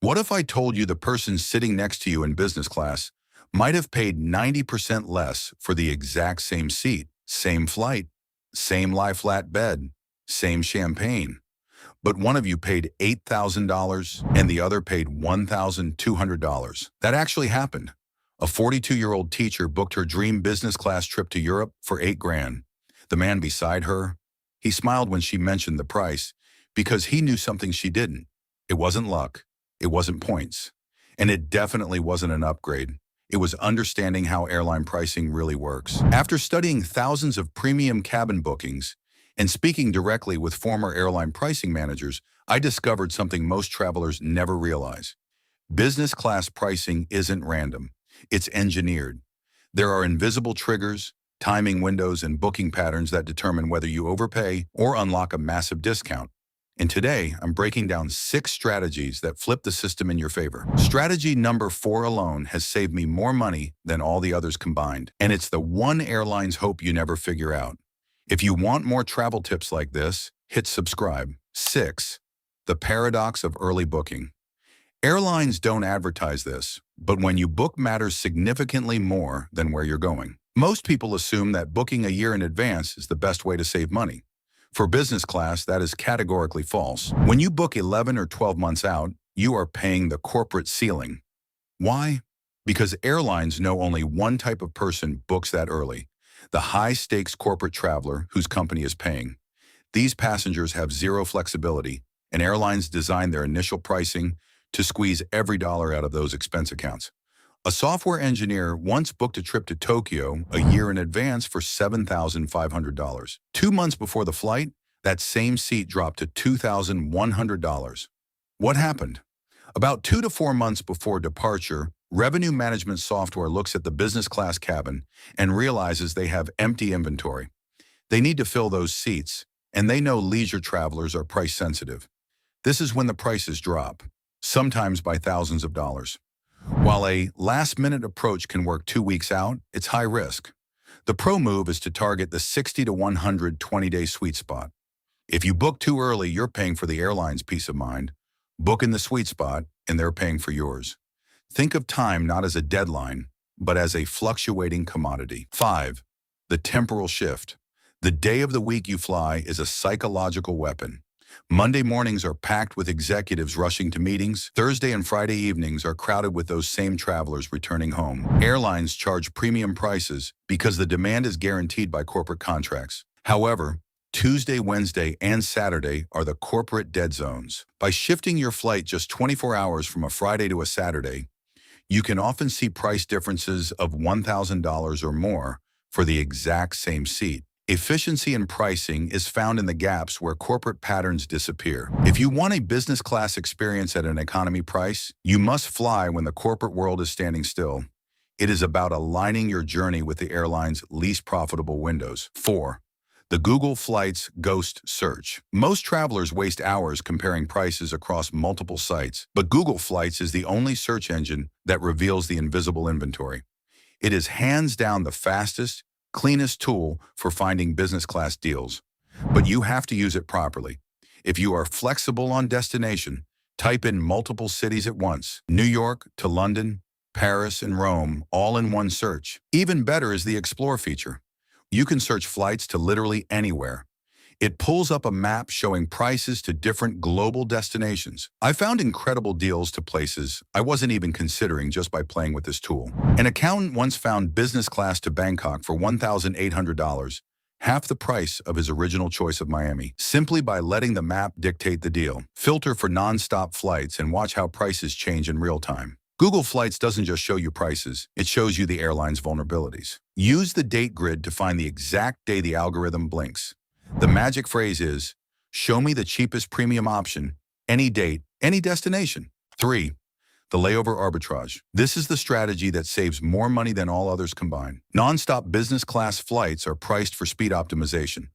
What if I told you the person sitting next to you in business class might have paid 90% less for the exact same seat, same flight, same lie-flat bed, same champagne, but one of you paid $8,000 and the other paid $1,200? That actually happened. A 42-year-old teacher booked her dream business class trip to Europe for 8 grand. The man beside her, he smiled when she mentioned the price because he knew something she didn't. It wasn't luck. It wasn't points. And it definitely wasn't an upgrade. It was understanding how airline pricing really works. After studying thousands of premium cabin bookings and speaking directly with former airline pricing managers, I discovered something most travelers never realize. Business class pricing isn't random. It's engineered. There are invisible triggers, timing windows, and booking patterns that determine whether you overpay or unlock a massive discount. And today, I'm breaking down 6 strategies that flip the system in your favor. Strategy number 4 alone has saved me more money than all the others combined. And it's the one airlines hope you never figure out. If you want more travel tips like this, hit subscribe. 6. The paradox of early booking. Airlines don't advertise this, but when you book matters significantly more than where you're going. Most people assume that booking a year in advance is the best way to save money. For business class, that is categorically false. When you book 11 or 12 months out, you are paying the corporate ceiling. Why? Because airlines know only one type of person books that early: the high-stakes corporate traveler whose company is paying. These passengers have zero flexibility, and airlines design their initial pricing to squeeze every dollar out of those expense accounts. A software engineer once booked a trip to Tokyo a year in advance for $7,500. 2 months before the flight, that same seat dropped to $2,100. What happened? About 2 to 4 months before departure, revenue management software looks at the business class cabin and realizes they have empty inventory. They need to fill those seats, and they know leisure travelers are price sensitive. This is when the prices drop, sometimes by thousands of dollars. While a last-minute approach can work 2 weeks out, it's high risk. The pro move is to target the 60 to 120-day sweet spot. If you book too early, you're paying for the airline's peace of mind. Book in the sweet spot, and they're paying for yours. Think of time not as a deadline, but as a fluctuating commodity. 5. The temporal shift. The day of the week you fly is a psychological weapon. Monday mornings are packed with executives rushing to meetings. Thursday and Friday evenings are crowded with those same travelers returning home. Airlines charge premium prices because the demand is guaranteed by corporate contracts. However, Tuesday, Wednesday, and Saturday are the corporate dead zones. By shifting your flight just 24 hours from a Friday to a Saturday, you can often see price differences of $1,000 or more for the exact same seat. Efficiency in pricing is found in the gaps where corporate patterns disappear. If you want a business class experience at an economy price, you must fly when the corporate world is standing still. It is about aligning your journey with the airline's least profitable windows. 4. The Google Flights Ghost Search. Most travelers waste hours comparing prices across multiple sites, but Google Flights is the only search engine that reveals the invisible inventory. It is hands down the fastest, cleanest tool for finding business class deals, but you have to use it properly. If you are flexible on destination, type in multiple cities at once: New York to London, Paris, and Rome, all in one search. Even better is the Explore feature. You can search flights to literally anywhere. It pulls up a map showing prices to different global destinations. I found incredible deals to places I wasn't even considering just by playing with this tool. An accountant once found business class to Bangkok for $1,800, half the price of his original choice of Miami, simply by letting the map dictate the deal. Filter for non-stop flights and watch how prices change in real time. Google Flights doesn't just show you prices, it shows you the airline's vulnerabilities. Use the date grid to find the exact day the algorithm blinks. The magic phrase is, show me the cheapest premium option, any date, any destination. 3. The layover arbitrage. This is the strategy that saves more money than all others combined. Non-stop business class flights are priced for speed optimization.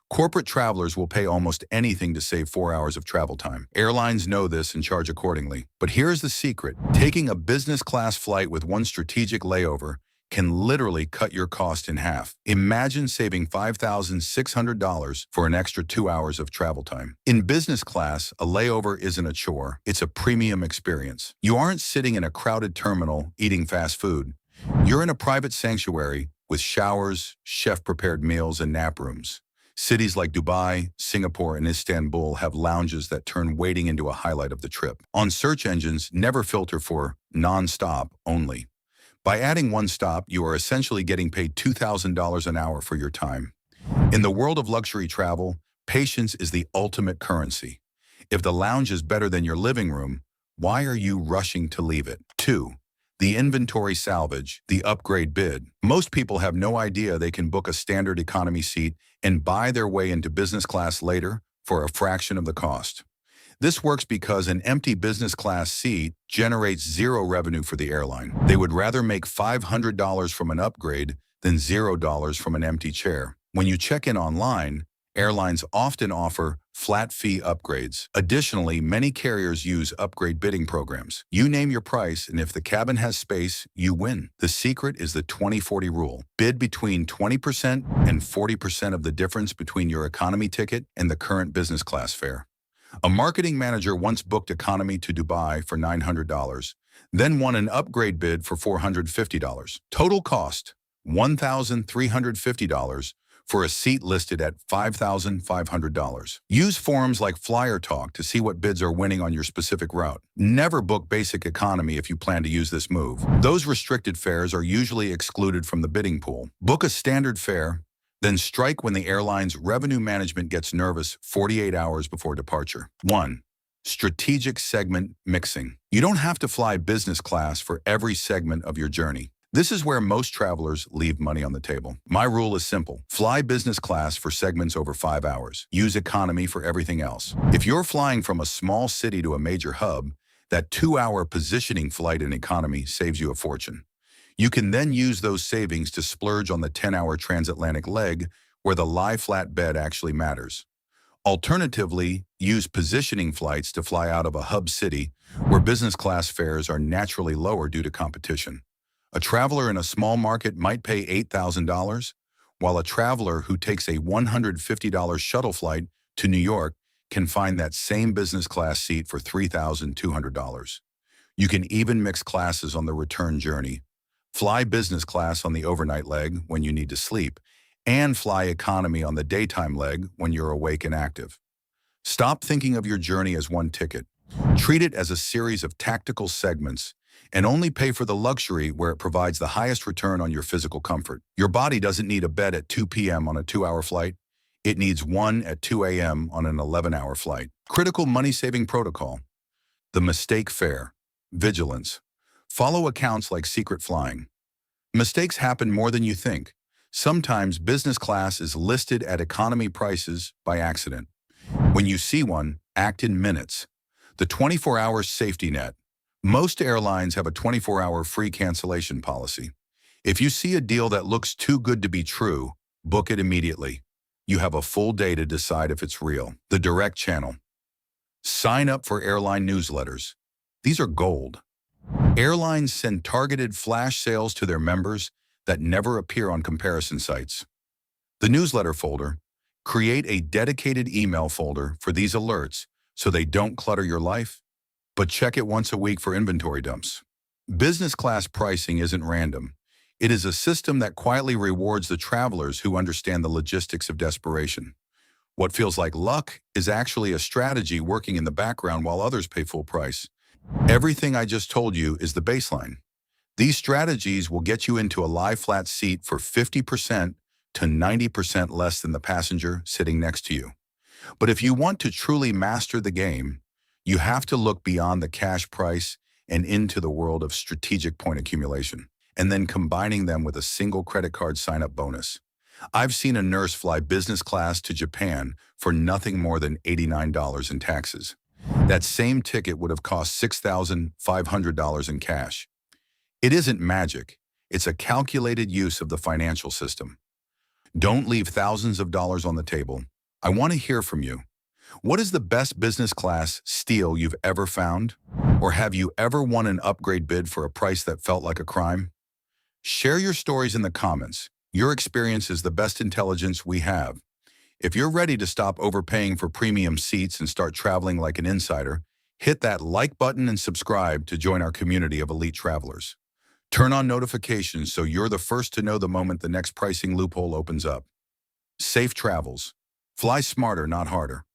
Corporate travelers will pay almost anything to save 4 hours of travel time. Airlines know this and charge accordingly. But here's the secret. Taking a business class flight with one strategic layover can literally cut your cost in half. Imagine saving $5,600 for an extra 2 hours of travel time. In business class, a layover isn't a chore, it's a premium experience. You aren't sitting in a crowded terminal eating fast food. You're in a private sanctuary with showers, chef-prepared meals, and nap rooms. Cities like Dubai, Singapore, and Istanbul have lounges that turn waiting into a highlight of the trip. On search engines, never filter for non-stop only. By adding one stop, you are essentially getting paid $2,000 an hour for your time. In the world of luxury travel, patience is the ultimate currency. If the lounge is better than your living room, why are you rushing to leave it? 2. The inventory salvage, the upgrade bid. Most people have no idea they can book a standard economy seat and buy their way into business class later for a fraction of the cost. This works because an empty business class seat generates zero revenue for the airline. They would rather make $500 from an upgrade than $0 from an empty chair. When you check in online, airlines often offer flat fee upgrades. Additionally, many carriers use upgrade bidding programs. You name your price, and if the cabin has space, you win. The secret is the 20-40 rule. Bid between 20% and 40% of the difference between your economy ticket and the current business class fare. A marketing manager once booked economy to Dubai for $900, then won an upgrade bid for $450. Total cost, $1,350 for a seat listed at $5,500. Use forums like Flyer Talk to see what bids are winning on your specific route. Never book basic economy if you plan to use this move. Those restricted fares are usually excluded from the bidding pool. Book a standard fare, then strike when the airline's revenue management gets nervous 48 hours before departure. 1. Strategic segment mixing. You don't have to fly business class for every segment of your journey. This is where most travelers leave money on the table. My rule is simple. Fly business class for segments over 5 hours. Use economy for everything else. If you're flying from a small city to a major hub, that 2-hour positioning flight in economy saves you a fortune. You can then use those savings to splurge on the 10-hour transatlantic leg where the lie-flat bed actually matters. Alternatively, use positioning flights to fly out of a hub city where business class fares are naturally lower due to competition. A traveler in a small market might pay $8,000, while a traveler who takes a $150 shuttle flight to New York can find that same business class seat for $3,200. You can even mix classes on the return journey. Fly business class on the overnight leg when you need to sleep, and fly economy on the daytime leg when you're awake and active. Stop thinking of your journey as one ticket. Treat it as a series of tactical segments, and only pay for the luxury where it provides the highest return on your physical comfort. Your body doesn't need a bed at 2 p.m. on a 2-hour flight. It needs one at 2 a.m. on an 11-hour flight. Critical money-saving protocol. The mistake fare. Vigilance. Follow accounts like Secret Flying. Mistakes happen more than you think. Sometimes business class is listed at economy prices by accident. When you see one, act in minutes. The 24-hour safety net. Most airlines have a 24-hour free cancellation policy. If you see a deal that looks too good to be true, book it immediately. You have a full day to decide if it's real. The direct channel. Sign up for airline newsletters. These are gold. Airlines send targeted flash sales to their members that never appear on comparison sites. The newsletter folder. Create a dedicated email folder for these alerts so they don't clutter your life, but check it once a week for inventory dumps. Business class pricing isn't random. It is a system that quietly rewards the travelers who understand the logistics of desperation. What feels like luck is actually a strategy working in the background while others pay full price. Everything I just told you is the baseline. These strategies will get you into a lie-flat seat for 50% to 90% less than the passenger sitting next to you. But if you want to truly master the game, you have to look beyond the cash price and into the world of strategic point accumulation, and then combining them with a single credit card sign-up bonus. I've seen a nurse fly business class to Japan for nothing more than $89 in taxes. That same ticket would have cost $6,500 in cash. It isn't magic. It's a calculated use of the financial system. Don't leave thousands of dollars on the table. I want to hear from you. What is the best business class steal you've ever found? Or have you ever won an upgrade bid for a price that felt like a crime? Share your stories in the comments. Your experience is the best intelligence we have. If you're ready to stop overpaying for premium seats and start traveling like an insider, hit that like button and subscribe to join our community of elite travelers. Turn on notifications so you're the first to know the moment the next pricing loophole opens up. Safe travels. Fly smarter, not harder.